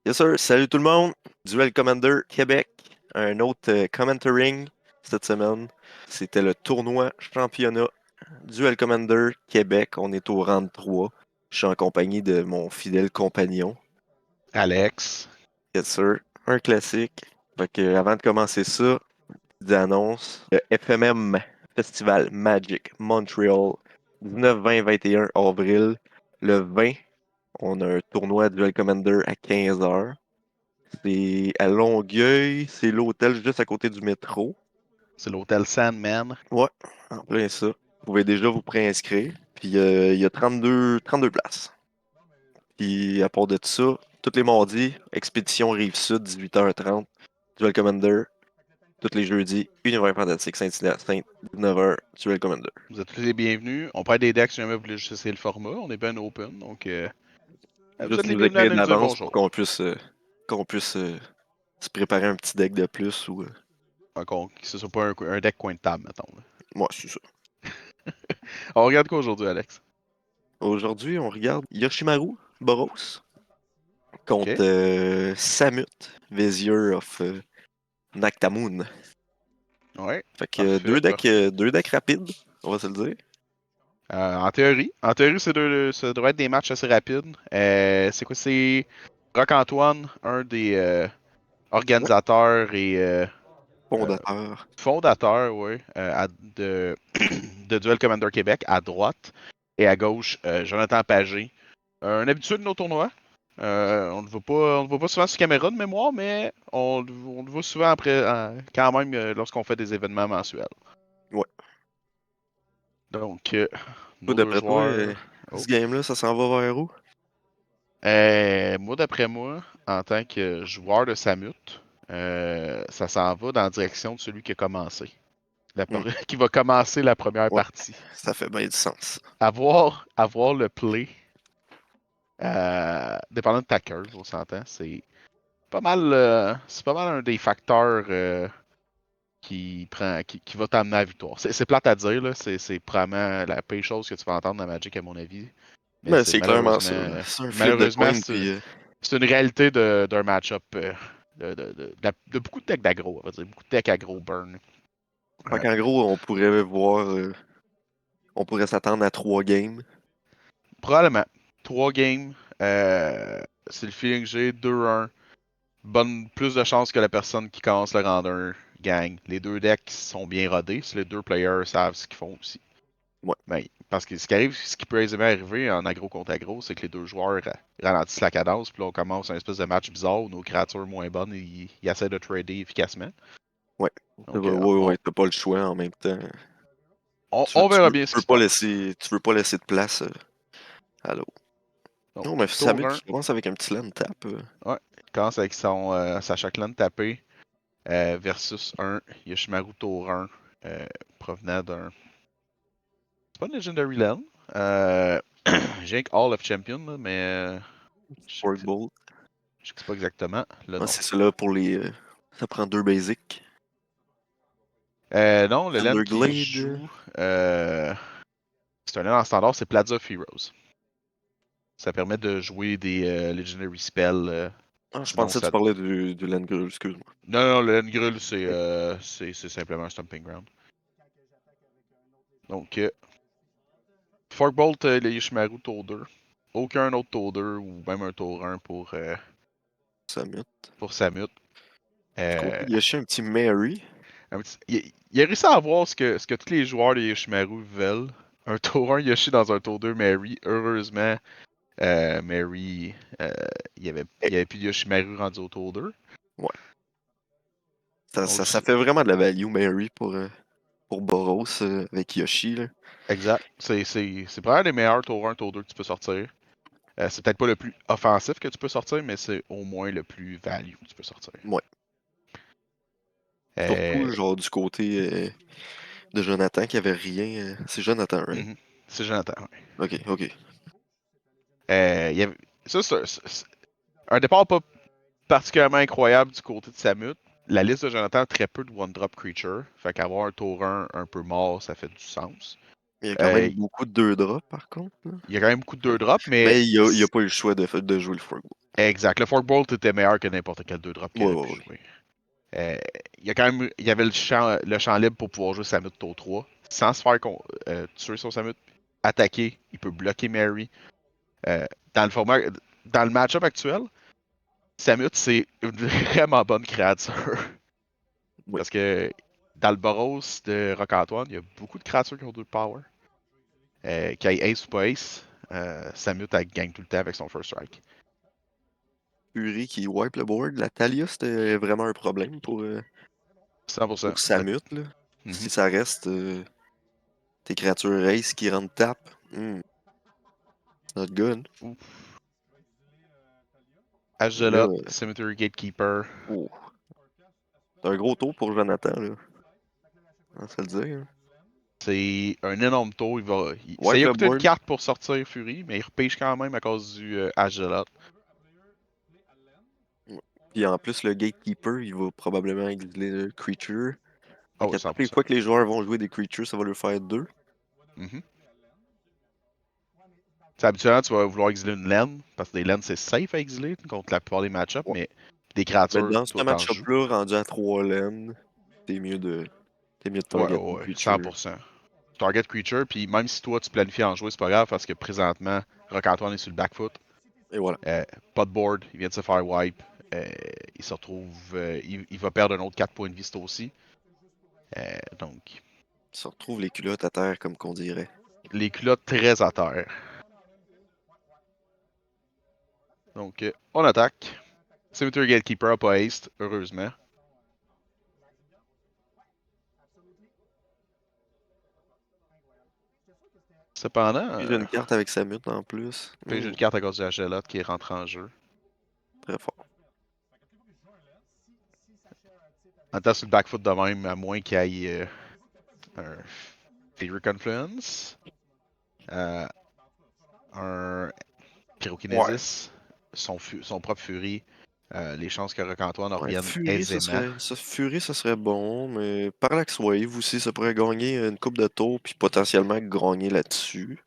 Yes sir, salut tout le monde. Duel Commander Québec, un autre commentaring cette semaine. C'était le tournoi championnat Duel Commander Québec. On est au rang de 3. Je suis en compagnie de mon fidèle compagnon. Alex. Yes sir, un classique. Fait que, avant de commencer ça, des annonces. Le FMM Festival Magic Montreal, 19, 20, 21 avril. Le 20, on a un tournoi Duel Commander à 15h. C'est à Longueuil, c'est l'hôtel juste à côté du métro. C'est l'hôtel Sandman. Ouais, en plein ça. Vous pouvez déjà vous préinscrire. Puis il y a 32 places. Puis à part de ça, tous les mardis, Expédition Rive-Sud, 18h30, Duel Commander. Tous les jeudis, Univers Fantastique Saint-Hyacinthe, 19h, Duel Commander. Vous êtes tous les bienvenus. On prête des decks si jamais vous voulez juste essayer le format. On est bien open. Donc, vous Juste êtes les nous bienvenus à écrire nous dire d'avance pour bonjour. qu'on puisse se préparer un petit deck de plus ou. Que ce soit pas un deck coin de table, mettons. Là. Moi, c'est ça. On regarde quoi aujourd'hui, Alex? Aujourd'hui, on regarde Yoshimaru Boros contre OK. Samut, Vizier of Nactamoon. Ouais. Fait que Parfait, parfait. deux decks rapides, on va se le dire. En théorie, ça devrait être des matchs assez rapides. C'est quoi? C'est Roc-Antoine, un des Ouais. organisateurs et Fondateur. fondateur, ouais, de, de Duel Commander Québec, à droite. Et à gauche, Jonathan Pagé. Un habitué de nos tournois. On ne le voit pas souvent sur caméra de mémoire, mais on le voit souvent après, quand même lorsqu'on fait des événements mensuels. Ouais. Donc, Toi, nos deux d'après toi, joueurs. ce Oh. game-là, ça s'en va vers où? Moi, d'après moi, en tant que joueur de Samut, ça s'en va dans la direction de celui qui a commencé. Hmm. Qui va commencer la première Ouais, partie. ça fait bien du sens. Avoir le play, dépendant de ta curve, on s'entend, c'est pas mal un des facteurs qui va t'amener à la victoire. C'est plate à dire, là, c'est probablement la pire chose que tu vas entendre dans Magic, à mon avis. Mais Ben, c'est c'est clairement ça. malheureusement, C'est un flip de malheureusement, coin, c'est puis c'est une réalité d'un match-up de beaucoup de decks d'aggro, on va dire. Beaucoup de decks aggro burn. fait Euh, qu'en gros, on pourrait voir, on pourrait s'attendre à 3 games. Probablement. 3 games, c'est le feeling que j'ai. 2-1. Plus de chances que la personne qui commence le round 1 gagne. Les deux decks sont bien rodés, si les deux players savent ce qu'ils font aussi. Ouais. Ben, parce que ce qui peut aisément arriver en aggro contre aggro, c'est que les deux joueurs ralentissent la cadence, puis là on commence un espèce de match bizarre où nos créatures moins bonnes, ils essaient de trader efficacement. Ouais. Donc, Ouais, ouais, t'as pas le choix en même temps. on verra bien ce qui se passe. Tu veux pas laisser de place à l'autre. Donc, Non, mais tour Samu 1, qui commence avec un petit land tap. ouais, il commence avec sa Shackland tapée versus un Yoshimaru tour 1 provenant d'un. C'est pas une Legendary Land. J'ai que Hall of Champion, là, mais je sais que c'est Forkbolt. je sais que c'est pas exactement le Ah, nom. c'est ça là pour les. Ça prend 2 basics. Non, le land qui Thunderglade. joue, c'est un land en standard, c'est Plaza of Heroes. Ça permet de jouer des Legendary Spells, Ah, je dont pensais que tu ça. parlais du Landgrull, excuse-moi. Non, non, le land Gruul, Ok. c'est simplement un Stomping Ground. Donc, Forkbolt, le Yoshimaru tour 2. Aucun autre tour 2 ou même un tour 1 Samu. pour Samut. Du côté Euh, de Yoshi, un petit Mary. il a réussi à avoir ce que tous les joueurs de Yoshimaru veulent. Un tour 1 Yoshi dans un tour 2 Mary. Heureusement, Mary, Eh, il y avait plus de Yoshimaru rendu au tour 2. ouais. Ça, Donc, ça, ça fait vraiment de la value, Mary, pour Boros avec Yoshi. Là. exact. C'est probablement les meilleurs tour 1, tour 2 que tu peux sortir. C'est peut-être pas le plus offensif que tu peux sortir, mais c'est au moins le plus value que tu peux sortir. Ouais. Euh, Surtout, genre, du côté de Jonathan qui avait rien. C'est Jonathan, right? mhm. C'est Jonathan. Ouais. Ok, ok. Il y avait- ça, c'est un départ pas particulièrement incroyable du côté de Samut. La liste de Jonathan a très peu de one-drop creature. Fait qu'avoir un tour 1 peu mort, ça fait du sens. Il y a quand même Euh, beaucoup de 2 drops, par contre. Là. il y a quand même beaucoup de 2 drops, mais Mais il y a pas eu le choix de jouer le Frog. Exact. Le Fork Bolt était meilleur que n'importe quel 2 drop qu'il Ouais, aurait ouais, pu ouais. jouer. Il y a quand même, il y avait le champ libre pour pouvoir jouer Samut au 3 sans se faire tuer sur Samut. Attaquer, il peut bloquer Mary. Euh, dans le format, dans le match-up actuel, Samut c'est une vraiment bonne créature. Oui. Parce que dans le Boros de Rock-Antoine, il y a beaucoup de créatures qui ont 2 power. Qui aille Ace ou pas Ace, Samut elle gagne tout le temps avec son First Strike. Fury qui wipe le board. La Talia, c'était vraiment un problème 100%. pour Samut, là. Si Mhm. ça reste tes créatures race qui rentrent tap, not good. Ouf. Mais là, Asgelot, Cemetery Gatekeeper. oh, c'est un gros tour pour Jonathan, là. On va se le dire, hein. C'est un énorme tour. Ça Wipe y a le coûté une board. carte pour sortir Fury, mais il repêche quand même à cause du Asgelot. Puis en plus, le Gatekeeper, il va probablement exiler le Creature. Fait Oh, qu'à toutes les 100%. fois que les joueurs vont jouer des Creatures, ça va leur faire deux. Mhm. Habituellement, tu vas vouloir exiler une laine, parce que des laines, c'est safe à exiler contre la plupart des match-ups, Ouais. mais des Mais créatures, dans ce toi, t'en joues. match-up-là, rendu à 3 lanes, t'es mieux de Ouais, target ouais, une ouais, Creature. 100%. Target creature, puis même si toi, tu planifies en jouer, c'est pas grave, parce que présentement, Rock-Antoine est sur le back foot. Et voilà. Pas de board, il vient de se faire wipe. Il se retrouve. Il va perdre un autre 4 points de vie, aussi. Donc, Ça retrouve les culottes à terre, comme qu'on dirait. les culottes très à terre. Donc, on attaque. Cemetery Gatekeeper a pas haste, heureusement. Cependant, Puis j'ai une carte avec sa mute en plus. j'ai une carte à cause de la gelotte qui rentre en jeu. Très fort. En temps sur le back foot de même, à moins qu'il y ait un Fever Confluence, euh, un Ouais. Pyrokinesis, son propre Fury, les chances que Rock-Antoine Ouais, revienne aisément. Fury, ça serait bon, mais Parallax Wave aussi, ça pourrait gagner une coupe de tours, puis potentiellement gagner là-dessus.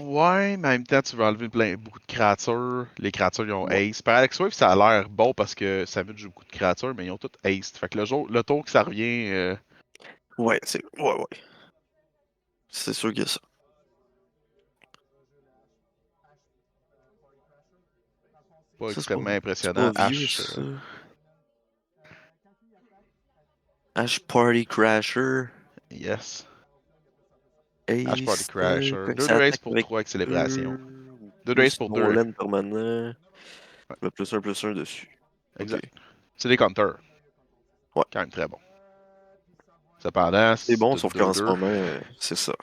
Ouais, mais en même temps, tu veux enlever beaucoup de créatures. Les créatures, ils ont Ouais. Ace. Parallax Wave, ça a l'air bon parce que ça joue beaucoup de créatures, mais ils ont toutes Ace. Fait que le tour que ça revient, Ouais, ouais. C'est sûr qu'il y a ça. pas Ça, extrêmement c'est pas impressionnant. vieux, ça. Ash Party Crasher. Yes. Ash Party Ace. Crasher. Quand 2 ça de Ace attaque pour avec 3 avec célébration. deux ou 2 de Ace plus pour non 2. laine permanent, Ouais, le plus un dessus. Ok. exact. C'est des counters. Ouais. Quand même très bon. Cependant, C'est c'est bon, une sauf qu'en ce 2-2. moment, c'est ça.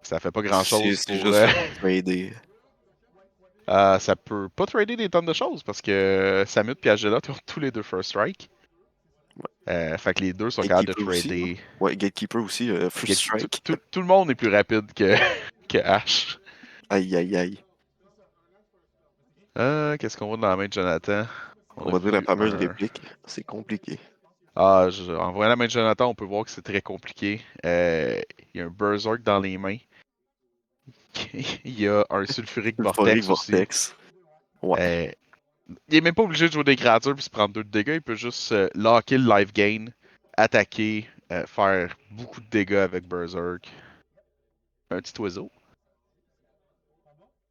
Ça fait pas grand chose C'est pour. juste trader. Ça peut pas trader des tonnes de choses parce que Samut et Agela ont tous les deux First Strike. Fait que les deux sont capables de Gatekeeper aussi, non? trader. Ouais, Gatekeeper aussi, First Strike. Tout le monde est plus rapide que, que Ash. Aïe, aïe, aïe. Qu'est-ce qu'on voit dans la main de Jonathan? On On a va dire la vu fameuse un. réplique. C'est compliqué. En voyant la main de Jonathan, on peut voir que c'est très compliqué. Il y a un Berserk dans les mains. Il y a un Sulfuric Euphoric Vortex aussi. Vortex. Ouais. Euh, il est même pas obligé de jouer des créatures puis se prendre 2 de dégâts. Il peut juste locker le life gain, attaquer, faire beaucoup de dégâts avec Berserk. Un petit oiseau.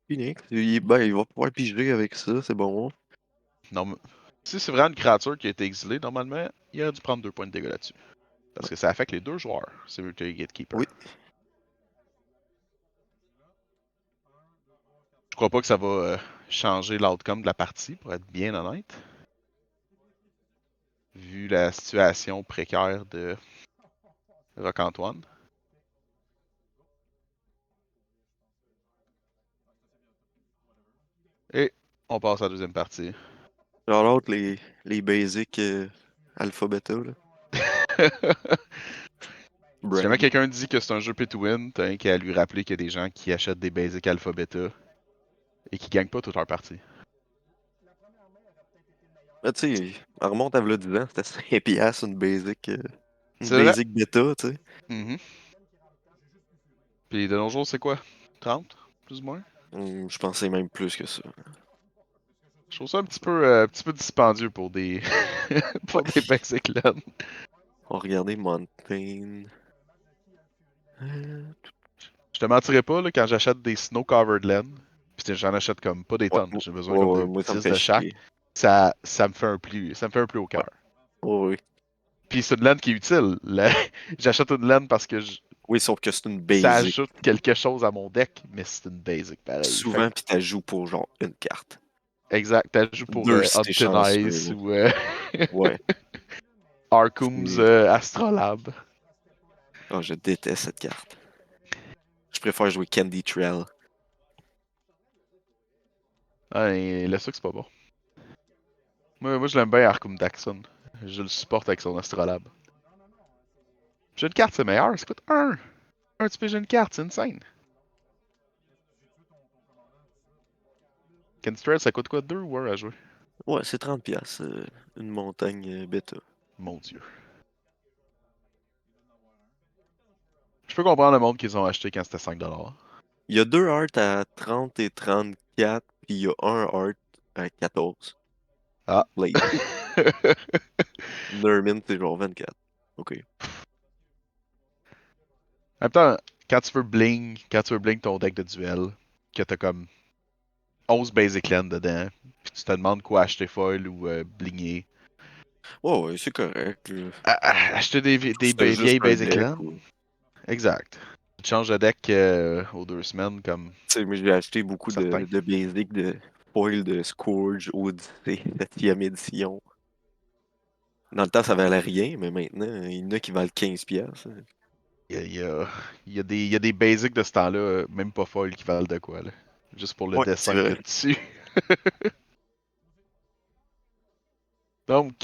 Phoenix. Il va pouvoir piger avec ça, c'est bon. Non, si c'est vraiment une créature qui a été exilée, normalement, il aurait dû prendre 2 points de dégâts là-dessus. Parce que ça affecte les deux joueurs, c'est Military Gatekeeper. Oui. Je crois pas que ça va changer l'outcome de la partie, pour être bien honnête. Vu la situation précaire de Rock-Antoine. Et on passe à la deuxième partie. Genre l'autre, les basics alpha-beta, là. Si jamais Brag. quelqu'un dit que c'est un jeu pay to win, t'as qu'à lui rappeler qu'il y a des gens qui achètent des basic alpha beta et qui gagnent pas toute leur partie. Là, tu sais, on remonte à v'là 10 ans, c'était 5 piastres une C'est vrai? basic bêta, tu sais. Mhm. Puis de nos jours, c'est quoi? 30, plus ou moins? Je pensais même plus que ça. Je trouve ça un petit peu dispendieux pour des, pour des Ouais. basic land. On va regarder Mountain. Euh, Je te mentirais pas, là, quand j'achète des snow-covered land, pis j'en achète comme pas des Ouais, tonnes, j'ai besoin ouais, comme ouais, de moi ça me 10 fait de chaque, chier. ça me fait ça me fait un pli au Ouais, cœur. ouais, ouais. Puis c'est une laine qui est utile. J'achète une laine parce que Oui, sauf que c'est une ça basic. ajoute quelque chose à mon deck, mais c'est une basic pareil. Fait Souvent, puis t'as joué pour genre une carte. exact, t'ajoutes pour Deux si t'es Haunted chanceux, Ice là. ou Ouais. Arkhum's C'est- Astrolabe. Oh, je déteste cette carte. Je préfère jouer Candy Trail. Ah, et le sucre, c'est pas bon. Moi je l'aime bien Arkham Daxon. Je le supporte avec son Astrolabe. J'ai une carte, c'est meilleur, ça coûte un. Un, tu piges une carte, c'est insane. Candy Trail, ça coûte quoi, 2 ou 1 à jouer? Ouais, c'est 30 pièces une montagne bêta. Mon dieu. Je peux comprendre le monde qu'ils ont acheté quand c'était 5$. Il y a deux hearts à 30 et 34, puis il y a un heart à 14. Ah. Late. Nermin, c'est genre 24. Ok. En même temps, quand tu veux bling ton deck de duel, que t'as comme 11 basic land dedans, puis tu te demandes quoi acheter foil ou blinguer. Ouais, ouais, c'est correct, là. Acheter C'est juste vieilles un basic deck. land. Ou... Exact. Tu changes de deck aux 2 semaines comme Tu sais, mais j'ai acheté beaucoup certains. de basic de foil de Scourge, Odyssey, 7e édition. Dans le temps, ça valait rien, mais maintenant, il y en a qui valent 15 pièces. Il y a, il y a- il y a des basics de ce temps-là, même pas foil, qui valent de quoi, là. Juste pour le Ouais, c'est dessin qu'il y vrai. a dessus. Donc,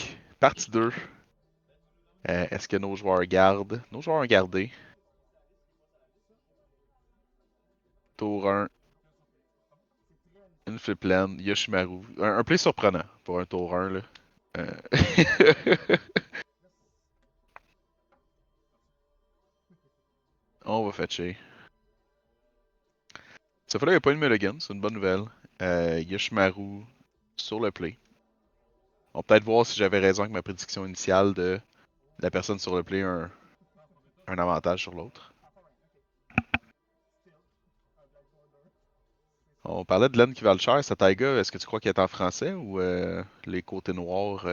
partie 2. Est-ce que nos joueurs gardent? Nos joueurs ont gardé. Tour 1, une flip land, Yoshimaru. Un play surprenant pour un tour 1, là. Euh, On va fetcher. Ça fait là, il n'y a pas une mulligan, c'est une bonne nouvelle. Yoshimaru sur le play. On va peut-être voir si j'avais raison avec ma prédiction initiale de la personne sur le play a un avantage sur l'autre. On parlait de laine qui valent cher. Cette Taiga, est-ce que tu crois qu'elle est en français ou les côtés noirs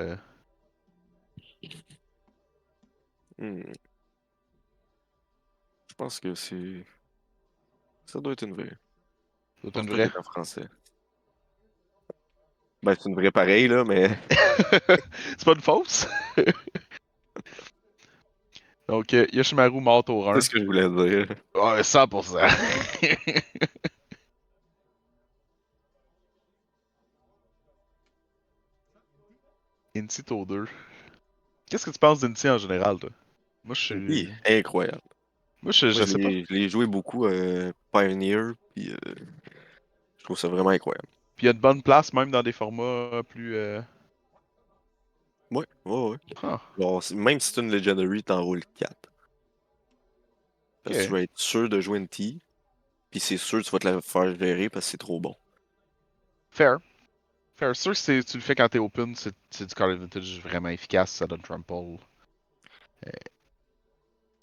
Hmm, je pense que c'est. Ça doit être une vraie. Je c'est pense une pas qu'elle vraie? est en français. Ben, c'est une vraie pareille, là, mais C'est pas une fausse? Donc, Yoshimaru mort au c'est 1. ce que je voulais dire. Ouais, 100%. Inti au 2. Qu'est-ce que tu penses d'Inti en général, toi? Moi, je Oui, suis. incroyable. Moi, Moi, je sais pas. je l'ai joué beaucoup Pioneer, puis je trouve ça vraiment incroyable. Puis il y a une bonne place, même dans des formats plus. Ouais, ouais, ouais. Huh, Genre, même si c'est une Legendary, t'en roules 4. Parce que tu ok. vas être sûr de jouer une T, puis c'est sûr que tu vas te la faire gérer parce que c'est trop bon. Fair. Fair. C'est sûr que tu le fais quand t'es open, c'est du card advantage vraiment efficace, ça donne trample.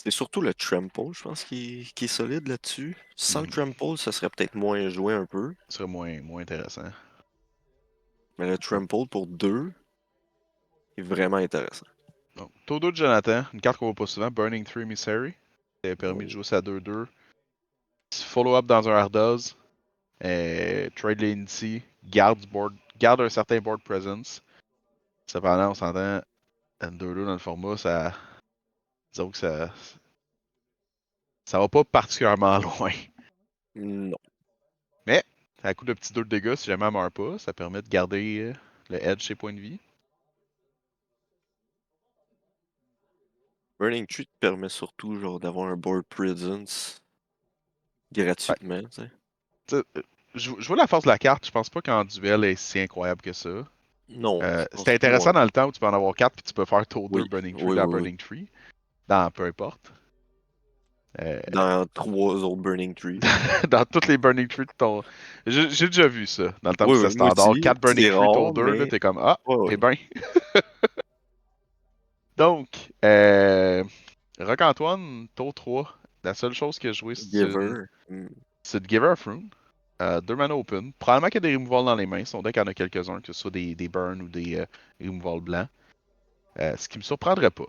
C'est surtout le Trample, je pense, qui est solide là-dessus. Sans le Mhm. Trample, ça serait peut-être moins joué un peu. Ce serait moins intéressant. Mais le Donc, Trample pour 2 est vraiment intéressant. Todo de Jonathan, une carte qu'on voit pas souvent, Burning Tree Emissary. Ça a permis de Oh. jouer ça à 2-2. Follow-up dans un Ardoz. Trade Latency. Garde un certain board presence. Cependant, on s'entend, un 2-2 dans le format, ça. Disons que ça va pas particulièrement loin. Non. Mais, à coup de petits 2 de dégâts, si jamais elle meurt pas, ça permet de garder le edge chez points de vie. Burning Tree te permet surtout genre d'avoir un board presence Ouais. gratuitement, tu sais. Je vois la force de la carte, je pense pas qu'en duel elle est si incroyable que ça. Non, je C'était pense pas. intéressant dans le temps où tu peux en avoir 4 puis tu peux faire tour 2 Oui, Burning Tree oui, dans oui, oui. Burning Tree. Dans peu importe. Dans 3 autres Burning Trees. Dans toutes les Burning Tree de ton. J'ai déjà vu ça. Dans le temps où Oui, c'était oui, moi standard. aussi. 4 Burning C'est Tree rare, tour 2, là, mais. t'es comme ah, Ouais, eh ouais. ben. Donc, Rock-Antoine, tour 3. La seule chose que j'ai joué, Giver. c'est de Giver of Rune. 2 mana open. Probablement qu'il y a des removals dans les mains. Son deck en a quelques-uns, que ce soit des burns ou des removals blancs. Ce qui me surprendrait pas.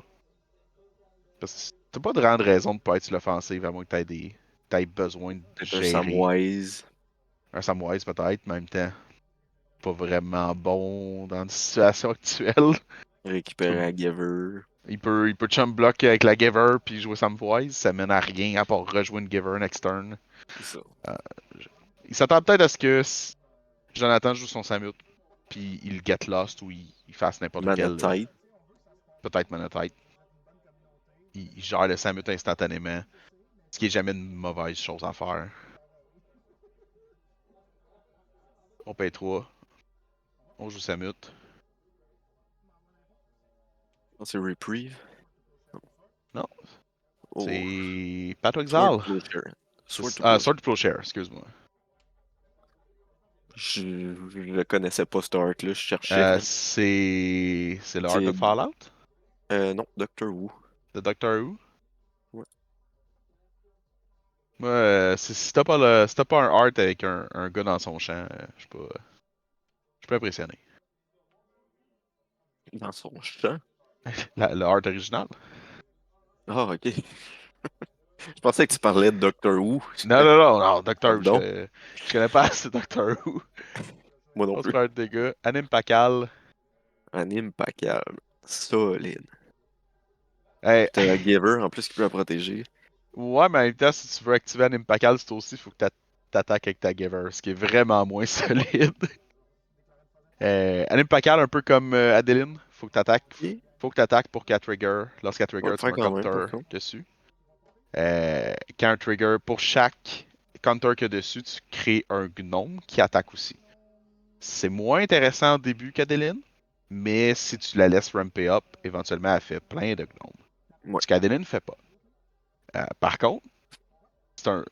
Parce que t'as pas de grande raison de pas être sur l'offensive, à moins que t'aies besoin de Peut-être un gérer. Samwise. Un Samwise peut-être, en même temps. Pas vraiment bon dans la situation actuelle. Tu Récupérer peux- à Giver. il peut chum block avec la Giver puis jouer Samwise. Ça mène à rien à part rejouer une Giver next turn. C'est ça. Euh, il s'attend peut-être à ce que Jonathan joue son Samut puis il get lost ou il fasse n'importe Mana quel. Tide. Peut-être Monotite. Il gère le Samut instantanément. Ce qui est jamais une mauvaise chose à faire. On paye 3. On joue Samut. C'est Reprieve. Non, Oh. c'est Path of Sword to Exile. Plowshare. Sword to Sword Plowshare. to Plowshare, excuse-moi. Je connaissais pas ce arc-là, je cherchais. C'est le Art C'est. of Fallout Non, Doctor Who. de Doctor Who. Ouais. Moi, si t'as pas un art avec un gars dans son champ, je suis pas impressionné. Dans son champ. Le art original. Ah, ok. Je pensais que tu parlais de Doctor Who. Non, non, non, non, Doctor Who, Pardon. je connais pas assez Doctor Who. Moi non On se plus. prend des gars. Anime Pakal. Anime pas calme. Solide. Hey, T'as la Giver en plus qui peut la protéger. ouais, mais en même temps, si tu veux activer Anime Pakal, c'est aussi, il faut que t'attaques avec ta Giver, ce qui est vraiment moins solide. Anime Pakal, un peu comme Adeline, faut que t'attaques. Ok. Faut que t'attaques pour qu'elle trigger. Lorsqu'elle On va trigger, le tu mets faire un quand même, par counter contre. dessus. Quand un trigger, pour chaque counter qu'il y a dessus, tu crées un gnome qui attaque aussi. C'est moins intéressant au début qu'Adeline, mais si tu la laisses ramper up, éventuellement elle fait plein de gnomes. Ouais. Ce qu'Adeline ne fait pas. Par contre, c'est un,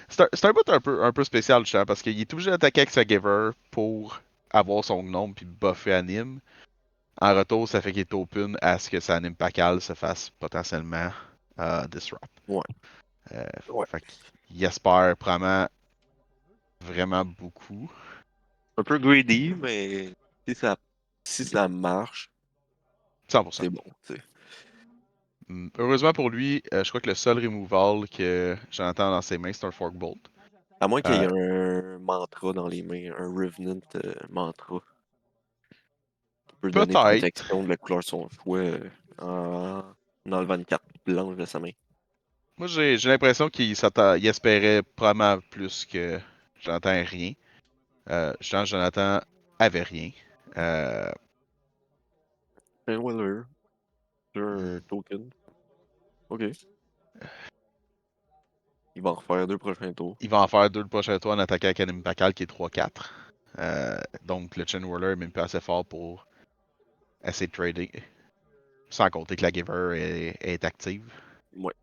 c'est un bout un peu spécial, je parce qu'il est obligé d'attaquer avec sa Giver pour avoir son gnome puis buffer anime. En retour, ça fait qu'il est open à ce que sa anime Pakal se fasse potentiellement disrupt. Ouais. Ouais. Fait qu'il espère probablement vraiment beaucoup. Un peu greedy, mais si ça marche, 100%. c'est bon, tu sais. Heureusement pour lui, je crois que le seul removal que j'entends dans ses mains, c'est un Forkbolt. À moins qu'il y Euh, ait un mantra dans les mains, un Revenant mantra, qui peut donner Peut-être. protection de la couleur de son choix en enlevant une carte blanche de sa main. Moi, j'ai l'impression il espérait probablement plus que Jonathan ait rien. Jonathan avait rien. Euh, Un Weller, un token. Ok. Il va en refaire 2 prochains tours. il va en faire deux le prochain tour en attaquant avec Anime Pakal qui est 3-4. Donc le Chain Whirler est même pas assez fort pour essayer de trader. Sans compter que la Giver est active. Ouais.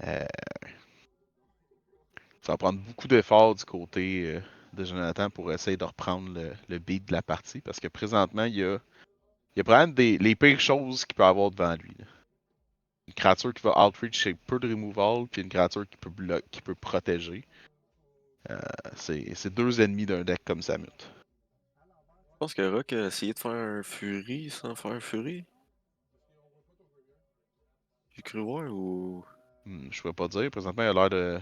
Euh, Ça va prendre beaucoup d'efforts du côté de Jonathan pour essayer de reprendre le beat de la partie parce que présentement, il y a probablement les pires choses qu'il peut avoir devant lui, là. Une créature qui va outreach avec peu de removal, puis une créature qui peut protéger. C'est deux ennemis d'un deck comme Samut. Je pense que Rock a essayé de faire un Fury sans faire un Fury. J'ai cru voir ou. Je pourrais pas dire. Présentement, il a l'air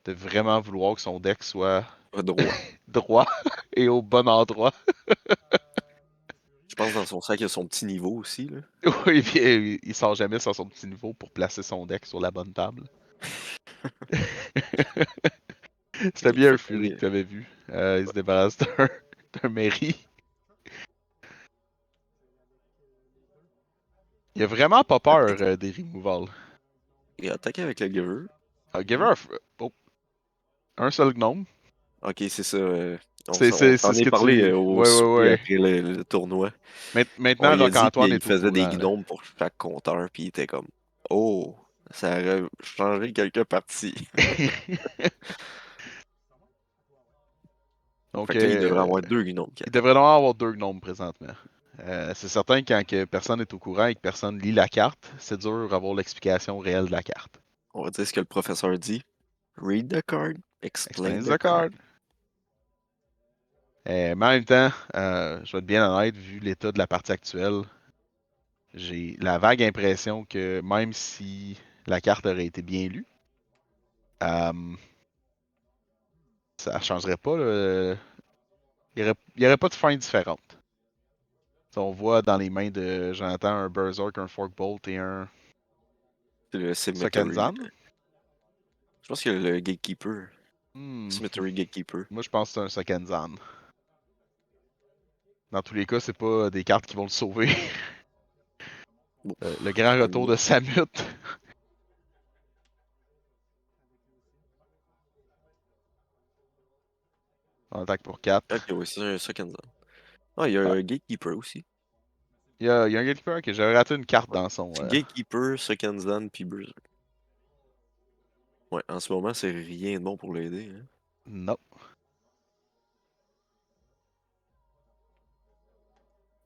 de vraiment vouloir que son deck soit Pas droit. droit et au bon endroit. Je pense dans son sac, il y a son petit niveau aussi, là. Oui, puis il sort jamais sur son petit niveau pour placer son deck sur la bonne table. C'était Il bien un fait Fury que des- tu avais vu. Il se débarrasse d'un Mairie. Il a vraiment pas peur des removals. Il a attaqué avec le Giver. Give her oh, un seul gnome. Ok, c'est ça. On C'est s'en ce est que parlé tu. au Ouais, ouais, souper ouais. après le tournoi. On Maintenant, lui a dit Roc-Antoine qu'il est au faisait des courant, là. gnomes pour chaque compteur, puis il était comme Oh! Ça aurait changé quelques parties. Donc, Fait que là, il devrait avoir deux gnomes il 4. devrait donc avoir deux gnomes présentement. C'est certain que quand que personne n'est au courant et que personne lit la carte, c'est dur d'avoir l'explication réelle de la carte. On va dire ce que le professeur dit. Read the card, explain Explains the the card. card. Mais en même temps, je vais être bien honnête, vu l'état de la partie actuelle, j'ai la vague impression que même si la carte aurait été bien lue, euh, ça changerait pas. Il n'y aurait pas de fin différente. Si on voit dans les mains de Jonathan un Berserk, un Forkbolt et un C'est le Cemetery. Sokenzan. Je pense qu'il y a le Gatekeeper. Hmm, Cemetery Gatekeeper. Moi, je pense que c'est un Sokenzan. Dans tous les cas, c'est pas des cartes qui vont le sauver. Bon, Le grand retour de Samut. En attaque pour 4. ok, oui, c'est un Second Zone. Ah, il y a Ouais. un Gatekeeper aussi. Il y a un gatekeeper que j'avais raté une carte Ouais. dans son. C'est Gatekeeper, Second Zone, puis Berserk. Ouais, en ce moment, c'est rien de bon pour l'aider. Hein. Non.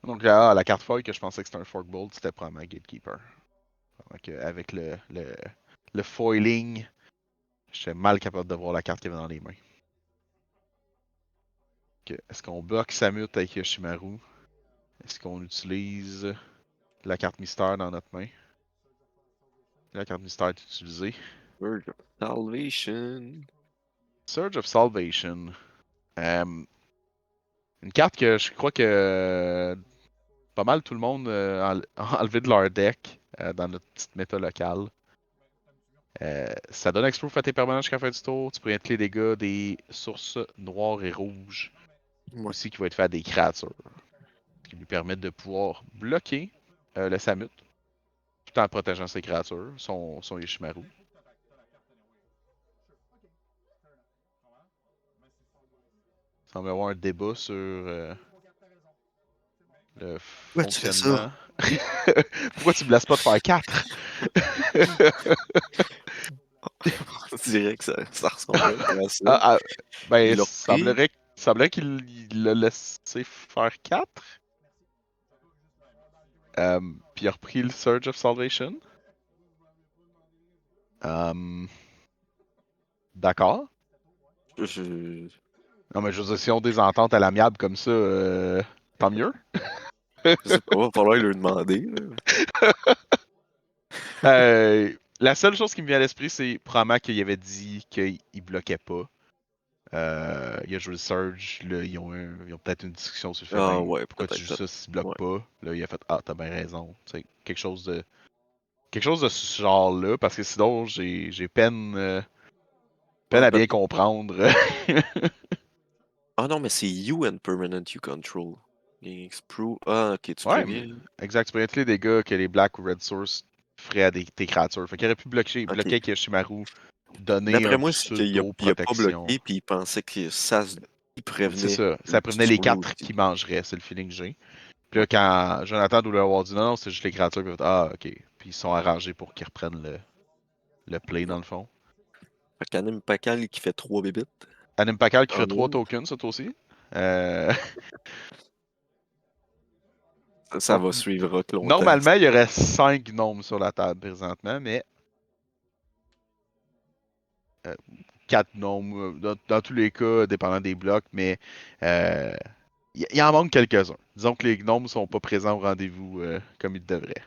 Donc là, la carte foil que je pensais que c'était un Forkbolt, c'était probablement Gatekeeper. Donc, avec le foiling, j'étais mal capable de voir la carte qu'il y avait dans les mains. Est-ce qu'on bloque Samut avec Yoshimaru? Est-ce qu'on utilise la carte mystère dans notre main? La carte mystère est utilisée. Word of Salvation. Surge of Salvation. Euh, une carte que je crois que pas mal tout le monde a enlevé de leur deck dans notre petite méta locale. Ça donne Explore à tes permanents jusqu'à la fin du tour. Tu préviens les dégâts des sources noires et rouges. Ouais. Aussi qui va être fait à des créatures. Ce qui lui permet de pouvoir bloquer le Samut tout en protégeant ses créatures, son Yoshimaru. Il semble y avoir un débat sur le Pourquoi tu fais ça? fonctionnement. Pourquoi tu me laisses pas te faire 4? On dirait que ça ressemble un peu à ça. Ah, ah, ben, Il l'a repris. semblerait qu'il l'a laissé faire 4. Puis il a repris le Surge of Salvation. D'accord. Je, Non, mais je veux dire, si on a des ententes à l'amiable comme ça, tant mieux. je sais pas, va falloir lui demander. Là. La seule chose qui me vient à l'esprit, c'est probablement qu'il avait dit qu'il bloquait pas. Il a joué le Surge, là, ils ont peut-être une discussion sur le fait, Ah ben, ouais, pourquoi tu peut-être. joues ça si tu bloques Ouais. pas? Là, il a fait, ah, t'as bien raison. Tu sais, quelque chose de ce genre-là, parce que sinon, j'ai peine Ouais, à bien comprendre. Ah non, mais c'est you and permanent you control. Ah, ok, tu Ouais, préviens. exact. Tu peux mettre les dégâts que les Black ou Red Source feraient à tes créatures. Fait qu'il aurait pu Ok. bloquer avec Yoshimaru, donner D'après un moi, c'est qu'il a pas pseudo-protection. bloqué, puis il pensait que il C'est prévenait ça. Ça prévenait les sur lui 4 aussi. qui mangeraient, c'est le feeling que j'ai. Puis là, Ouais. quand Jonathan doit lui avoir dit non, non, c'est juste les créatures, puis il a fait, ah, ok. Puis ils sont arrangés pour qu'ils reprennent le play Ouais. dans le fond. Fait qu'Anim Pakal qui fait 3 bébites Anim Pakal qui en fait 3 une, tokens, ça aussi. Euh, ça donc, va suivre Rock longtemps. normalement, il y aurait 5 gnomes sur la table présentement, mais euh, 4 gnomes, dans tous les cas, dépendant des blocs, mais euh, il en manque quelques-uns. Disons que les gnomes sont pas présents au rendez-vous comme ils devraient.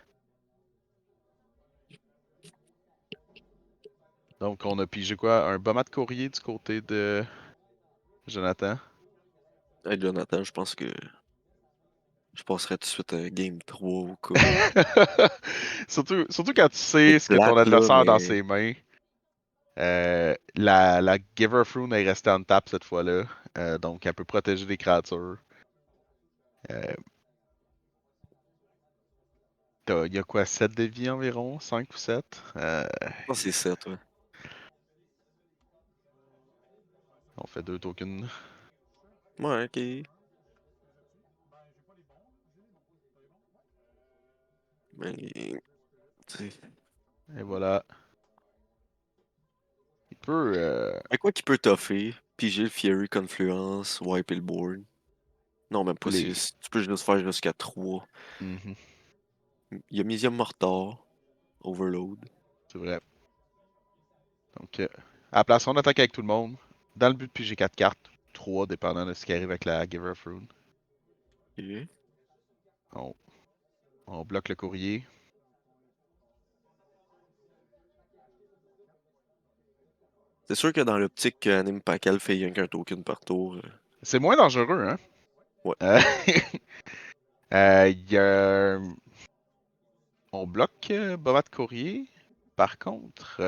Donc, on a pigé quoi? Un Bomat de courrier du côté de Jonathan. Hey, Jonathan, je pense que je passerai tout de suite à Game 3 au cas où. Surtout quand tu sais C'est ce que ton plate, là, adversaire a dans mais ses mains. La Giver Fruit est restée en tap cette fois-là. Donc, elle peut protéger des créatures. Euh, Il y a quoi, 7 de vie environ? 5 ou 7? je pense que c'est 7, ouais. On fait 2 tokens. Ouais, ok. Mais, tu sais, Et voilà. peut. À quoi qui peut toffer? Piger le Fury Confluence, wiper le board. Non, même pas. Les. Tu peux juste faire jusqu'à 3. Mhm, Il y a Misium Mortar, Overload. c'est vrai. Donc, à la place, on attaque avec tout le monde. Dans le but de piger 4 cartes. 3, dépendant de ce qui arrive avec la Giver of Rune. Ok. On, on bloque le courrier. C'est sûr que dans l'optique que Anime Pakal fait rien qu'un token par tour. C'est moins dangereux, hein? Ouais. Euh, il y a on bloque Bobat Courrier. Par contre,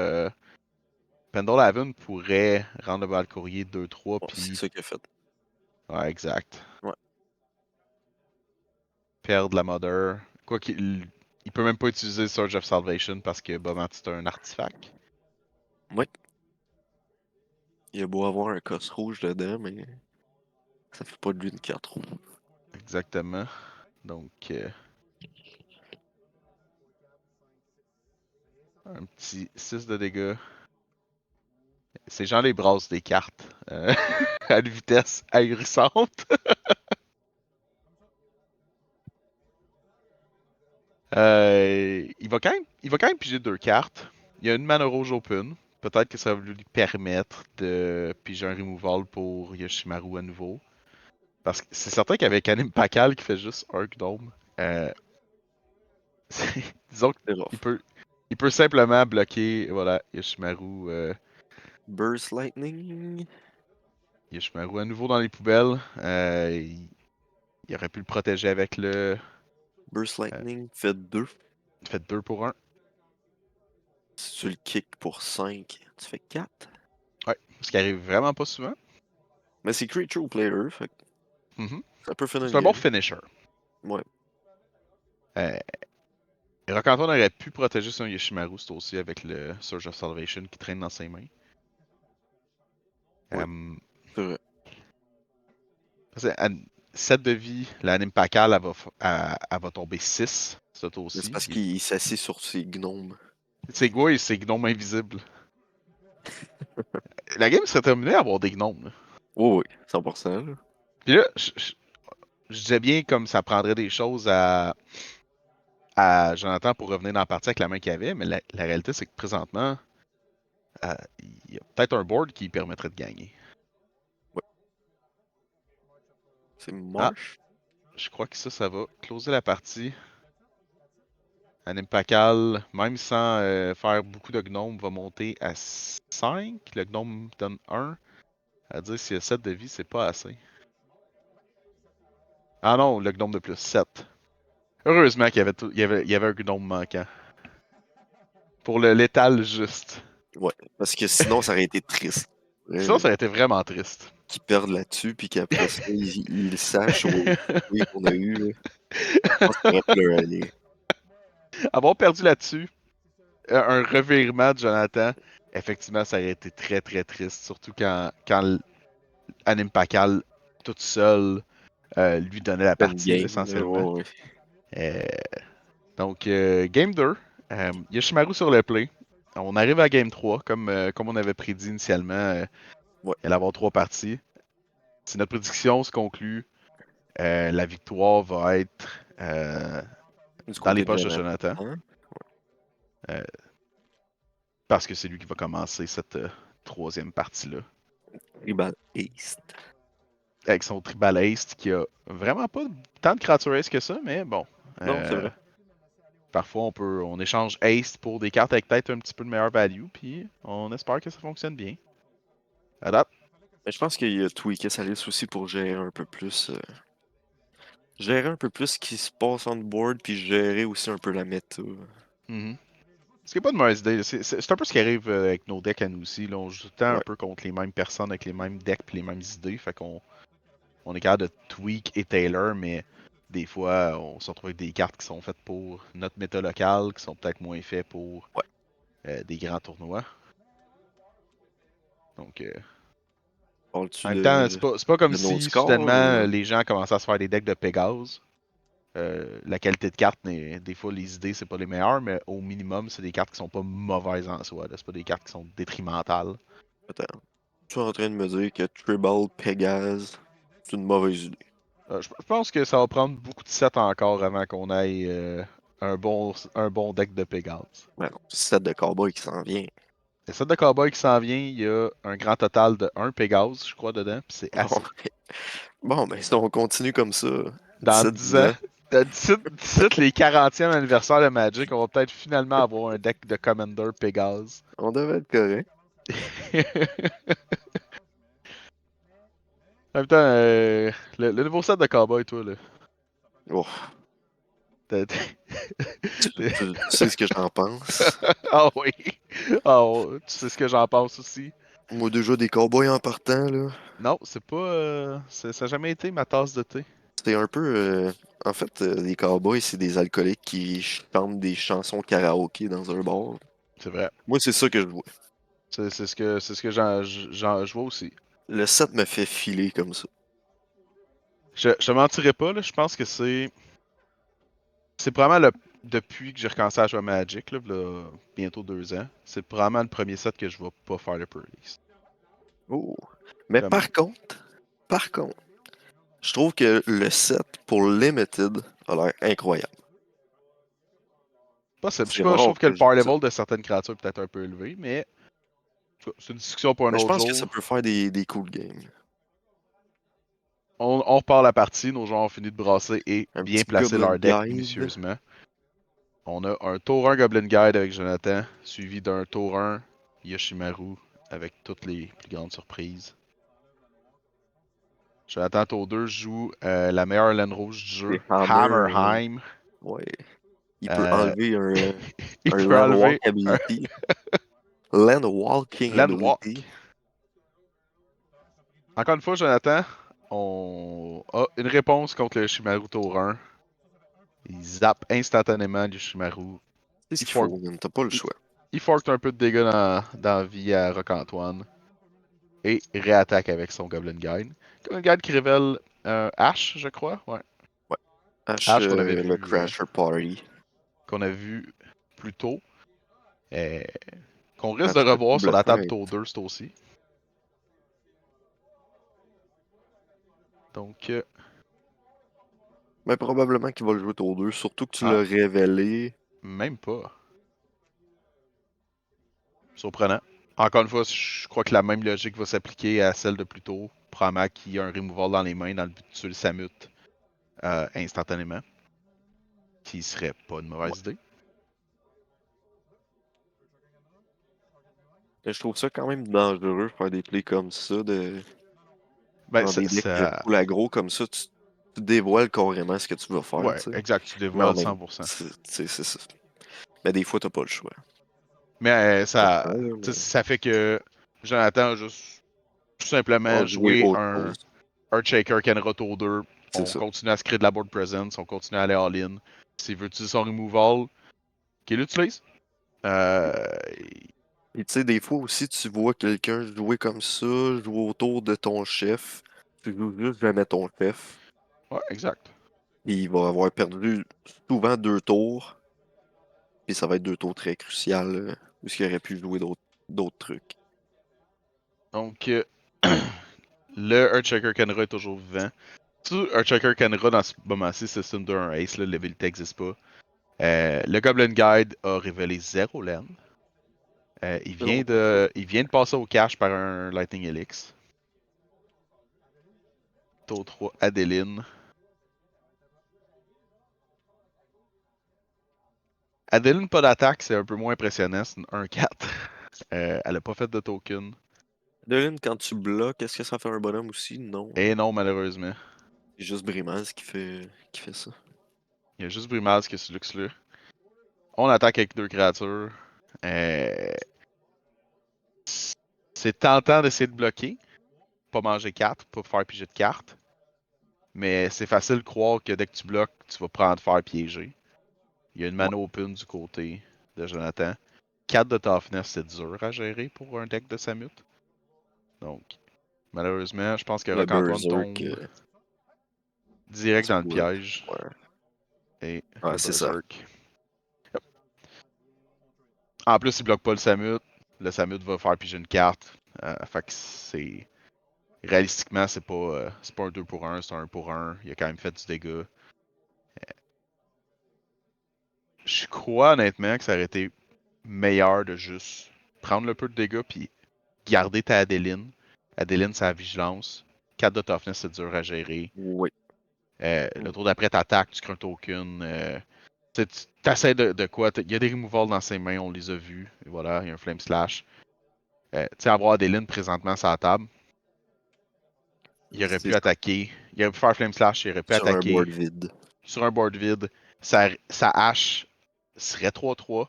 Pendle Haven pourrait rendre le Bobat Courrier 2-3, Ouais, c'est puis. ça qu'il a fait. Ouais, exact. Ouais. Perdre la Mother. Quoi qu'il. Il peut même pas utiliser Surge of Salvation parce que Bobat c'est un artefact. Ouais. Il a beau avoir un cosse rouge dedans, mais ça fait pas de lui une carte rouge. Exactement. Donc, un petit 6 de dégâts. Ces gens les brassent des cartes à une vitesse ahurissante. Il va quand même piger 2 cartes. Il y a une mana rouge open. Peut-être que ça va lui permettre de piger un removal pour Yoshimaru à nouveau. Parce que c'est certain qu'avec Anim Pakal qui fait juste un Gnome, euh, disons C'est qu'il rough. peut simplement bloquer voilà, Yoshimaru, Burst Lightning. Yoshimaru à nouveau dans les poubelles. Il aurait pu le protéger avec le. Burst Euh, Lightning fait 2. fait 2 pour 1. Si tu le kick pour 5, tu fais 4. Ouais, ce qui arrive vraiment pas souvent. Mais c'est creature ou player, fait que Mhm. ça peut finir C'est une un bon game. finisher. Ouais. Euh, Rock-Anton aurait pu protéger son Yoshimaru, c'est aussi avec le Surge of Salvation qui traîne dans ses mains. Ouais. Euh, C'est vrai. 7 de vie, la Nimpakal, elle va tomber 6, ce tour Mais c'est aussi. parce qu'il s'assied sur ses gnomes. C'est quoi, c'est gnome invisible. La game serait terminée à avoir des gnomes. Là. Oui, oui, 100%. Là. Puis là, je disais bien comme ça prendrait des choses à Jonathan pour revenir dans la partie avec la main qu'il avait, mais la réalité, c'est que présentement, il y a peut-être un board qui permettrait de gagner. Ouais. C'est Ah, Marsh. je crois que ça va closer la partie. Un Impakal, même sans faire beaucoup de gnomes, va monter à 5. Le gnome donne 1. À dire s'il y a 7 de vie, c'est pas assez. Ah non, le gnome de plus 7. Heureusement qu'il y avait un gnome manquant. Pour le létal juste. Ouais. Parce que sinon, ça aurait été triste. Sinon, Vrai, ça aurait été vraiment triste. qu'ils perdent là-dessus, puis qu'après ça, ils le sachent au oui, qu'on a eu. Là. Je pense qu'il aurait pleuré. Avoir perdu là-dessus, un revirement de Jonathan, effectivement, ça aurait été très très triste. Surtout quand Anim Pakal, toute seule, lui donnait la Une partie, là, game. Là, essentiellement. ouais, ouais. Euh, donc, Game 2, Yoshimaru sur le play. On arrive à Game 3, comme on avait prédit initialement, Ouais. il allait avoir 3 parties. Si notre prédiction se conclut, la victoire va être Du dans les côté de poches de Jonathan, Jonathan. euh, parce que c'est lui qui va commencer cette troisième partie-là. Tribal East. Avec son Tribal Ace qui a vraiment pas tant de créatures Ace que ça, mais bon. Non, c'est Euh, vrai. Parfois, on échange Ace pour des cartes avec peut-être un petit peu de meilleure value, puis on espère que ça fonctionne bien. À date. Mais je pense qu'il a tweaké sa liste aussi pour gérer un peu plus. Gérer un peu plus ce qui se passe on board, puis gérer aussi un peu la méta. Mhm. Ce qui n'est pas de mauvaise idée. C'est un peu ce qui arrive avec nos decks à nous aussi. Là. On joue tout le temps un Ouais. peu contre les mêmes personnes avec les mêmes decks et les mêmes idées. Fait qu'on est capable de tweak et tailor, mais des fois, on se retrouve avec des cartes qui sont faites pour notre méta locale, qui sont peut-être moins faites pour Ouais. des grands tournois. Donc, Parles-tu en même temps, c'est pas comme de nos si scores soudainement ou. les gens commençaient à se faire des decks de Pégase. La qualité de carte, des fois, les idées, c'est pas les meilleures, mais au minimum, c'est des cartes qui sont pas mauvaises en soi. C'est pas des cartes qui sont détrimentales. Attends. Tu es en train de me dire que Tribal Pégase, c'est une mauvaise idée. Je pense que ça va prendre beaucoup de sets encore avant qu'on ait un bon deck de Pégase. Ben non, c'est le set de cowboy qui s'en vient. Le set de cowboy qui s'en vient, il y a un grand total de 1 Pégase, je crois, dedans, puis c'est Bon, assez. bon, ben si on continue comme ça, Dans 10 ans, 17-10 ans, d'ici les 40e anniversaire de Magic, on va peut-être finalement avoir un deck de Commander Pégase. on devrait être correct. En même temps, le nouveau set de cowboy, toi, là. Oh, t'as- tu sais ce que j'en pense. Ah oui. Ah, tu sais ce que j'en pense aussi. Moi, déjà, des cowboys en partant, là, Non, c'est pas. Ça n'a jamais été ma tasse de thé. c'est un peu. En fait, les cowboys, c'est des alcooliques qui chantent des chansons karaoké dans un bar. C'est vrai. Moi, c'est ça que je vois. C'est ce que je vois aussi. Le set me fait filer comme ça. Je te mentirais pas, là. Je pense que c'est. C'est probablement depuis que j'ai recommencé à jouer à Magic, là, bientôt 2 ans. C'est probablement le premier set que je vais pas faire le release. Oh. Mais Comme. par contre, je trouve que le set pour Limited a l'air incroyable. Possible. Je sais C'est pas, je rare trouve que que le je vois power ça. level de certaines créatures est peut-être un peu élevé, mais en tout cas, c'est une discussion pour un Mais je autre pense que ça jour. peut faire des cool games. On repart la partie, nos joueurs ont fini de brasser et Un bien petit placer Goblin leur deck Guide. minutieusement. On a un tour 1 Goblin Guide avec Jonathan, suivi d'un tour 1 Yoshimaru avec toutes les plus grandes surprises. Jonathan, tour 2 joue la meilleure laine rouge du Des jeu, Hammer. Hammerheim. Ouais. Il peut Euh, enlever il un peut Land enlever Walk un Ability. Land Walking Land Walk. Ability. Encore une fois, Jonathan, on a une réponse contre le Yoshimaru tour 1. Il zappe instantanément le Yoshimaru. C'est ce Il qu'il fork, faut, man. T'as pas le il, choix. il fork un peu de dégâts dans la vie à Roc-Antoine. Et réattaque avec son Goblin Guide. Goblin Guide qui révèle Ash, je crois. Ouais. Ouais. H, Ash le Crasher Party. qu'on a vu plus tôt. euh, qu'on risque de H revoir sur la complètement. table tour 2, c'est aussi. Donc, Mais probablement qu'il va le jouer tour 2. Surtout que tu ah, l'as révélé. même pas. Surprenant. Encore une fois, je crois que la même logique va s'appliquer à celle de plus tôt. Probablement qu'il y a un removal dans les mains dans le but de tuer le Samut instantanément. Qui serait pas une Ouais. mauvaise idée. Mais je trouve ça quand même dangereux de faire des plays comme ça. Ben, Dans des decks full aggro comme ça, tu dévoiles carrément ce que tu vas faire, ouais, tu sais. exact, tu Mais en dévoiles même 100%. c'est ça. Mais des fois, t'as pas le choix. Mais Je comprends, là, tu sais, mais ça fait que Jonathan a juste tout on simplement va jouer joué autre un chose. Earthshaker Kenra tour 2. C'est On ça. continue à se créer de la board presence, on continue à aller all-in. S'il veut utiliser son removal, qu'il l'utilise. Euh, Et tu sais, des fois aussi, tu vois quelqu'un jouer comme ça, jouer autour de ton chef. Tu joues juste jamais ton chef. ouais, exact. Et il va avoir perdu souvent 2 tours. Et ça va être 2 tours très cruciales. Où il aurait pu jouer d'autres trucs. Donc, le Earthshaker Kenra est toujours vivant. Tu Earthshaker Kenra dans ce moment-ci, c'est Cinder un Ace, là, l'habilité n'existe pas. Le Goblin Guide a révélé 0 land. Non, pas trop. Il vient de passer au cache par un Lightning Helix. Tour 3, Adeline. Adeline, pas d'attaque, c'est un peu moins impressionnant. C'est une 1-4. Elle a pas fait de token. Adeline, quand tu bloques, est-ce que ça fait un bonhomme aussi? Non, hein. Et non, malheureusement. C'est juste Brimaz qui fait ça. Il y a juste Brimaz qui a ce luxe-là. On attaque avec 2 créatures. Euh, c'est tentant d'essayer de bloquer. Pas manger 4, pas faire piger de cartes. Mais c'est facile de croire que dès que tu bloques, tu vas prendre faire piéger. Il y a une Ouais. mana open du côté de Jonathan. 4 de toughness, c'est dur à gérer pour un deck de Samut. Donc, malheureusement, je pense que Le Rock-Antoine Berserk, tombe direct tu dans le vois. piège. Ouais, Et ouais le c'est ça. Berserk. En plus, il bloque pas le Samut. Le Samut va faire piger une carte. Fait que c'est. Réalistiquement, c'est pas un 2 pour 1, c'est un 1 pour 1. Il a quand même fait du dégât. Je crois honnêtement que ça aurait été meilleur de juste prendre le peu de dégâts puis garder ta Adeline. Adeline, c'est la vigilance. 4 de toughness, c'est dur à gérer. Oui. Le tour d'après, t'attaques, tu crées un token. Tu essaies de quoi? Il y a des removals dans ses mains, on les a vus. Et voilà, il y a un flame slash. Tu sais, avoir Adeline présentement sur la table, il aurait C'est pu attaquer. Il aurait pu faire flame slash, il aurait pu sur un attaquer board vide. sur un board vide. Sa hache serait 3-3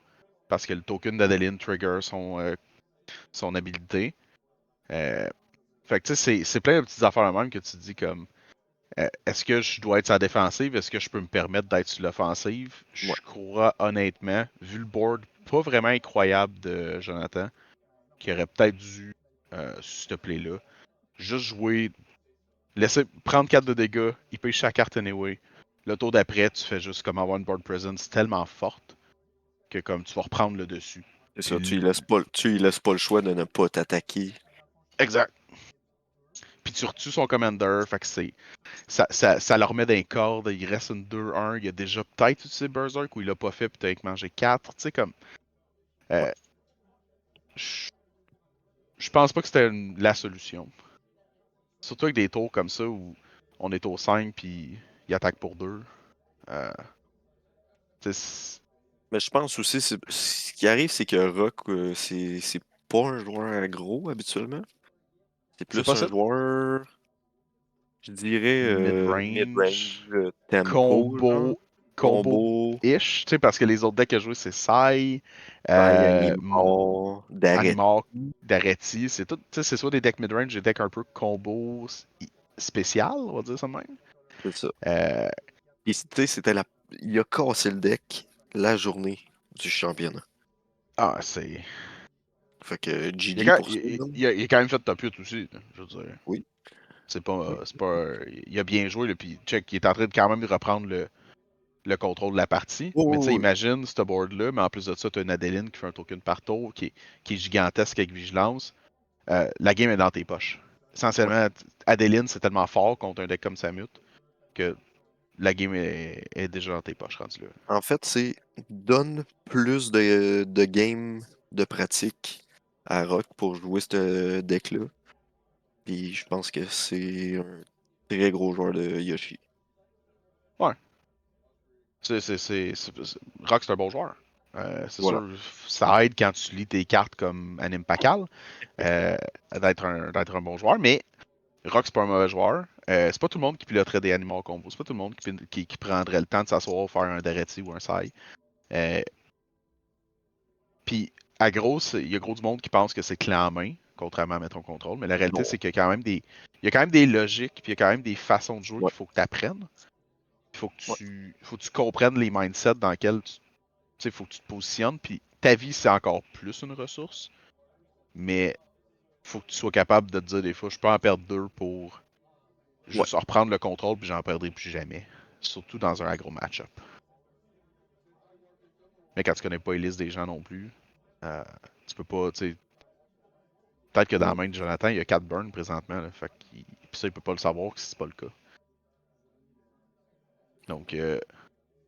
parce que le token d'Adeline trigger son habilité. Euh, Fait que tu sais, c'est plein de petites affaires de même que tu te dis comme est-ce que je dois être sur la défensive? Est-ce que je peux me permettre d'être sur l'offensive? Ouais. Je crois honnêtement, vu le board pas vraiment incroyable de Jonathan, qui aurait peut-être dû, s'il te plaît là, juste jouer, laisser prendre 4 de dégâts, il paye chaque carte anyway. Le tour d'après, tu fais juste comme avoir une board presence tellement forte que comme tu vas reprendre le dessus. C'est ça, Puis, tu lui laisses pas le choix de ne pas t'attaquer. exact. Puis tu retues son commander, fait que ça leur met dans les cordes, il reste une 2-1, il a déjà peut-être utilisé Berserk ou il l'a pas fait, puis t'as avec mangé 4, tu sais, comme. Ouais. Euh, je je pense pas que c'était la solution. Surtout avec des tours comme ça où on est au 5 puis il attaque pour 2. Euh, tu sais, Mais je pense aussi, ce qui arrive, c'est que Rock, c'est pas un joueur aggro habituellement. C'est c'est plus un possible. joueur, je dirais, Mid-range, mid-range, tempo, genre. combo, Combo, combo-ish, tu sais, parce que les autres decks à jouer, c'est Sai, Sai, euh, Animar, Daret. Animar, Daretti, c'est tout, tu sais, c'est soit des decks mid-range, des decks un peu combo spécial, on va dire ça de même. C'est ça. Euh, Puis, tu sais, c'était la. Il a cassé le deck la journée du championnat. c'est. Fait que Il a, GG quand, pour ça, man. il a quand même fait top 8 aussi, là, je veux dire. Oui. C'est Oui. pas. C'est pas il a bien joué, là, puis check, il est en train de quand même reprendre le contrôle de la partie. Oui, Mais tu sais, oui, oui. imagine ce board-là, mais en plus de ça, tu as une Adeline qui fait un token par tour, qui est gigantesque avec vigilance. La game est dans tes poches. Ouais. Essentiellement, Adeline, c'est tellement fort contre un deck comme Samut que la game est déjà dans tes poches rendu là. En fait, c'est donne plus de games de pratique à Rock pour jouer ce deck-là. Puis je pense que c'est un très gros joueur de Yoshi. Ouais. Rock, c'est un bon joueur. C'est Voilà. sûr, ça aide quand tu lis tes cartes comme Anime Pakal d'être un bon joueur, mais Rock, c'est pas un mauvais joueur. C'est pas tout le monde qui piloterait des animaux combo. C'est pas tout le monde qui prendrait le temps de s'asseoir, faire un Daretti ou un Sai. Euh, Puis, à gros, il y a gros du monde qui pense que c'est clé en main, contrairement à mettre en contrôle. Mais la réalité, Non. c'est qu'il y a quand même il y a quand même des logiques, puis il y a quand même des façons de jouer Ouais. qu'il faut que tu apprennes. Ouais. Il faut que tu comprennes les mindsets dans lesquels il faut que tu te positionnes. Puis ta vie, c'est encore plus une ressource. Mais il faut que tu sois capable de te dire des fois, je peux en perdre 2 pour Ouais. juste reprendre le contrôle, puis j'en perdrai plus jamais. Surtout dans un agro match-up. Mais quand tu connais pas les listes des gens non plus, euh, tu peux pas, tu sais. Peut-être que dans la Non. main de Jonathan, il y a 4 burns présentement. Là, fait puis ça, il peut pas le savoir si c'est pas le cas. Donc,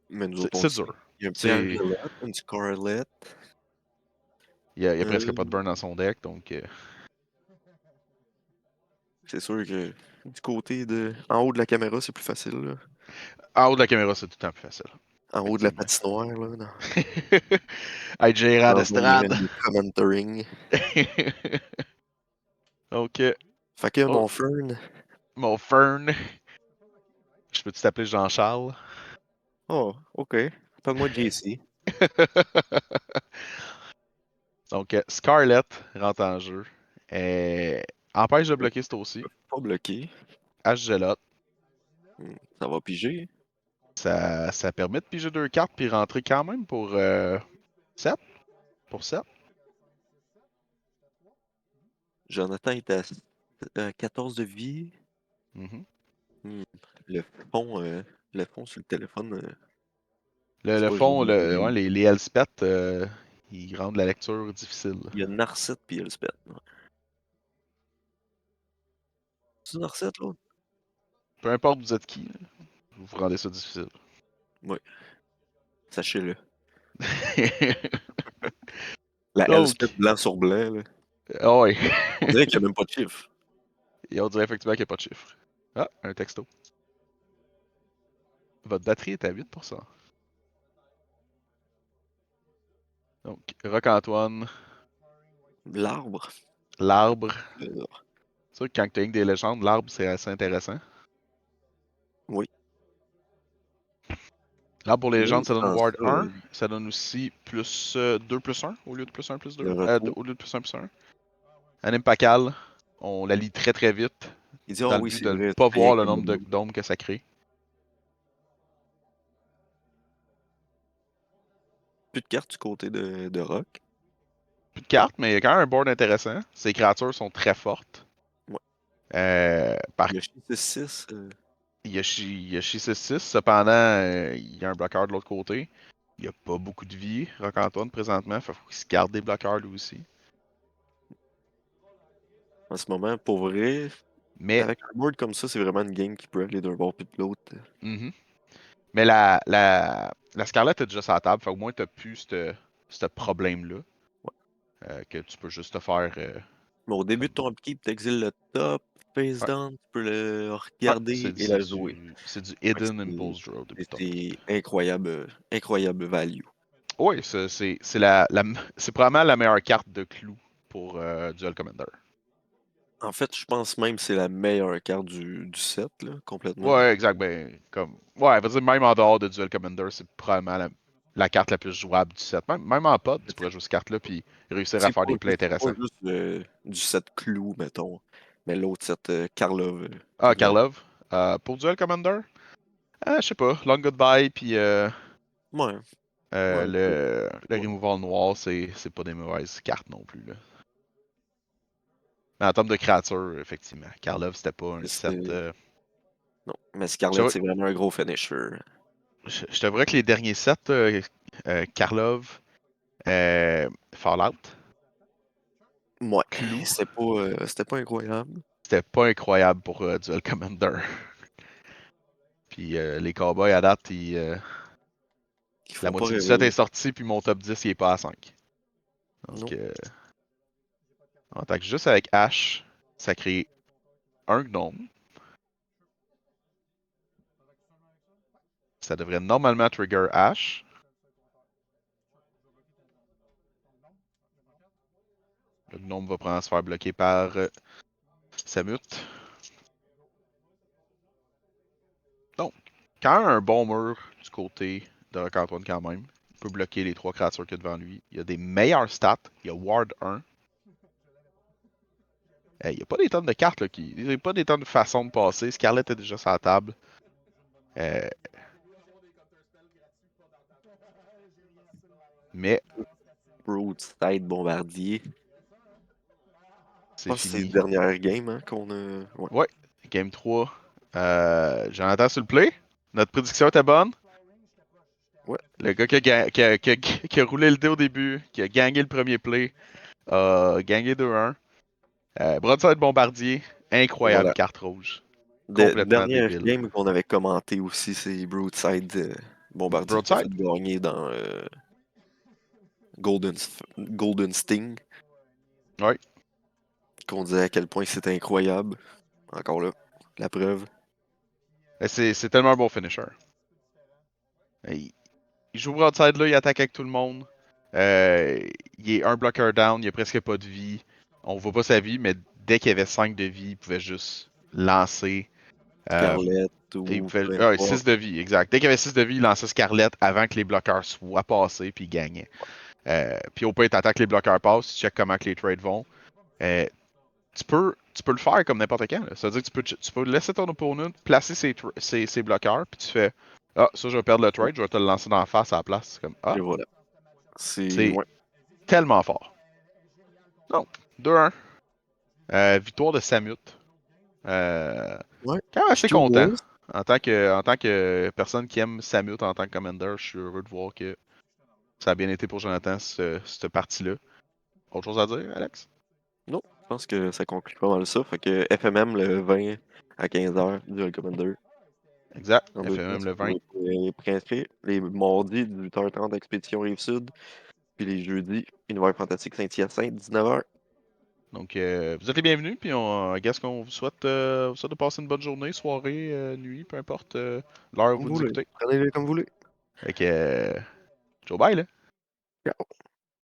Mais nous c'est autres, on c'est le sait. dur. Il y a un petit C'est, Angelette, une Scarlett. il y a presque pas de Euh, burn dans son deck, donc c'est sûr que du côté de. En haut de la caméra, c'est plus facile, là. en haut de la caméra, c'est tout le temps plus facile. En haut de la Effectivement. patinoire, là, Être gérant dans un d'estrade. event de commentaring. Donc, Fait que oh, mon Fern. mon Fern, je peux-tu t'appeler Jean-Charles? Oh, OK. Appelle-moi JC. Donc, Scarlett rentre en jeu. Empêche de bloquer ce tour-ci. Pas bloqué. H-Gelotte. Ça va piger. Ça permet de piger 2 cartes puis rentrer quand même pour 7. Pour 7. Jonathan est à 14 de vie. Mhm. Hmm. Le fond, euh, le fond sur le téléphone, Le, c'est le pas fond, joli. ouais, les Elspeth, ils rendent la lecture difficile. Il y a Narset puis Elspeth. C'est une recette, l'autre? Peu importe vous êtes qui, là, vous rendez ça difficile. Oui. Sachez-le. La Elspeth Donc, blanc sur blanc, là. ah ouais. On dirait qu'il n'y a même pas de chiffre. Et on dirait effectivement qu'il n'y a pas de chiffre. Ah, un texto. Votre batterie est à 8%. Donc, Roc-Antoine, L'arbre. l'arbre. Euh, C'est sûr que quand tu as des légendes, l'arbre, c'est assez intéressant. oui. L'arbre pour les Là, légendes, ça donne sans Ward ça, 1. Ça donne aussi plus 2 plus 1 au lieu de plus 1 plus 2. le retour. Au lieu de plus 1 plus 1. Anime Pacal, on la lit très très vite Il dit, ah dans le oui, but c'est de ne vrai, pas c'est rien voir le que le nombre moment. d'ombres que ça crée. Plus de cartes du côté de Rock. Plus de cartes, mais il y a quand même un board intéressant. Ces créatures sont très fortes. Ouais. Par Le 6-6. Yoshi 6-6, cependant, il y a un bloqueur de l'autre côté. Il n'y a pas beaucoup de vie, Rock-Antoine, présentement. Faut qu'il se garde des bloqueurs lui aussi. En ce moment, pour vrai, Mais, avec un board comme ça, c'est vraiment une game qui peut aller d'un bord puis de l'autre. mhm. Mais la Scarlett est déjà sur la table. Fait au moins, tu n'as plus ce problème-là. Ouais. Que tu peux juste te faire. Mais au début de Comme... ton upkeep, tu exiles le top, face Ouais, down, tu peux le ouais, regarder et la jouer. c'est du Fait que Hidden Impulse Draw depuis le top. c'est incroyable, incroyable value. Oui, c'est probablement la meilleure carte de clou pour Duel Commander. En fait, je pense même que c'est la meilleure carte du set, là, complètement. Ouais, exact. Ben, comme. Ouais, vas-y, même en dehors de Duel Commander, c'est probablement la carte la plus jouable du set. Même en pod, tu pourrais jouer cette carte-là puis réussir à faire des plays C'est pas intéressants. juste du set clou, mettons, mais l'autre set Karlov, Ah, évidemment. Karlov. Pour Duel Commander, je sais pas. Long Goodbye puis Ouais, ouais, le ouais. Removal Noir, c'est pas des mauvaises cartes non plus, là. Mais en termes de créatures, effectivement, Karlov, c'était pas un set. Non, mais Je Scarlett, t'avoue c'est vraiment un gros finisher. je t'avouerais que les derniers sets, Karlov, Fallout, Ouais, Clou, c'était pas incroyable. c'était pas incroyable pour Duel Commander. Puis les Cowboys à date, Ils la font pas moitié du set est rêver. sortie, puis mon top 10 il est pas à 5. Donc, Non. en tant que juste avec Ash, ça crée un gnome. Ça devrait normalement trigger Ash. Le gnome va prendre se faire bloquer par Samut. Donc, quand un bon mur du côté de Rock-Antoine quand même, il peut bloquer les trois créatures qu'il y a devant lui. Il y a des meilleures stats. Il y a Ward 1. Il n'y a pas des tonnes de cartes, là, il n'y a pas des tonnes de façons de passer. Scarlett est déjà sur la table. Euh, mais Broadside Bombardier. Je c'est pense que c'est fini. la dernière game hein, qu'on a. Ouais. Ouais, Game 3. Jonathan sur le play. Notre prédiction était bonne. Ouais. Le gars qui a roulé le dé au début, qui a gagné le premier play, a gagné 2-1. Broadside Bombardier, Et incroyable voilà. carte rouge. Complètement Dernière débile. game qu'on avait commenté aussi, c'est Broadside Bombardier qui a fait Broadside? gagner dans Golden Sting. Oui. Qu'on disait à quel point c'était incroyable. Encore là, la preuve. C'est tellement un bon finisher. Il joue Broadside là, il attaque avec tout le monde. Euh, il est un blocker down, il a presque pas de vie. On voit pas sa vie, mais dès qu'il y avait 5 de vie, il pouvait juste lancer. Euh, Scarlett il ou pouvait, peu ah, importe. 6 de vie, exact. Dès qu'il y avait 6 de vie, il lançait Scarlett avant que les bloqueurs soient passés, puis il gagnait. Puis au pire, t'attaques les bloqueurs passent, tu check comment que les trades vont. Euh, tu peux le faire comme n'importe quand. Là. Ça veut dire que tu peux laisser ton opponent placer ses bloqueurs, puis tu fais ah, ça, je vais perdre le trade, je vais te le lancer dans la face à la place. C'est comme ah, Et voilà. C'est. c'est Ouais. tellement fort. Donc, 2-1. Victoire de Samut. Ouais. Quand même Puis assez tout content. beau. En tant que personne qui aime Samut en tant que commander, je suis heureux de voir que ça a bien été pour Jonathan, cette partie-là. Autre chose à dire, Alex? Non. pense que ça conclut pas mal ça. Fait que FMM le 20 à 15h, Duel Commander. Exact. En deux FMM places le pour 20. les préinscrits. Les mardis, 18h30, Expédition Rive-Sud. Puis les jeudis, Univers Fantastique Saint-Hyacinthe, 19h. Donc, vous êtes les bienvenus, puis qu'est-ce qu'on vous souhaite de passer une bonne journée, soirée, nuit, peu importe l'heure où Comme vous vous nous voulez. écoutez. Prenez-les comme vous voulez. Fait que, Joe bye, là. Ciao.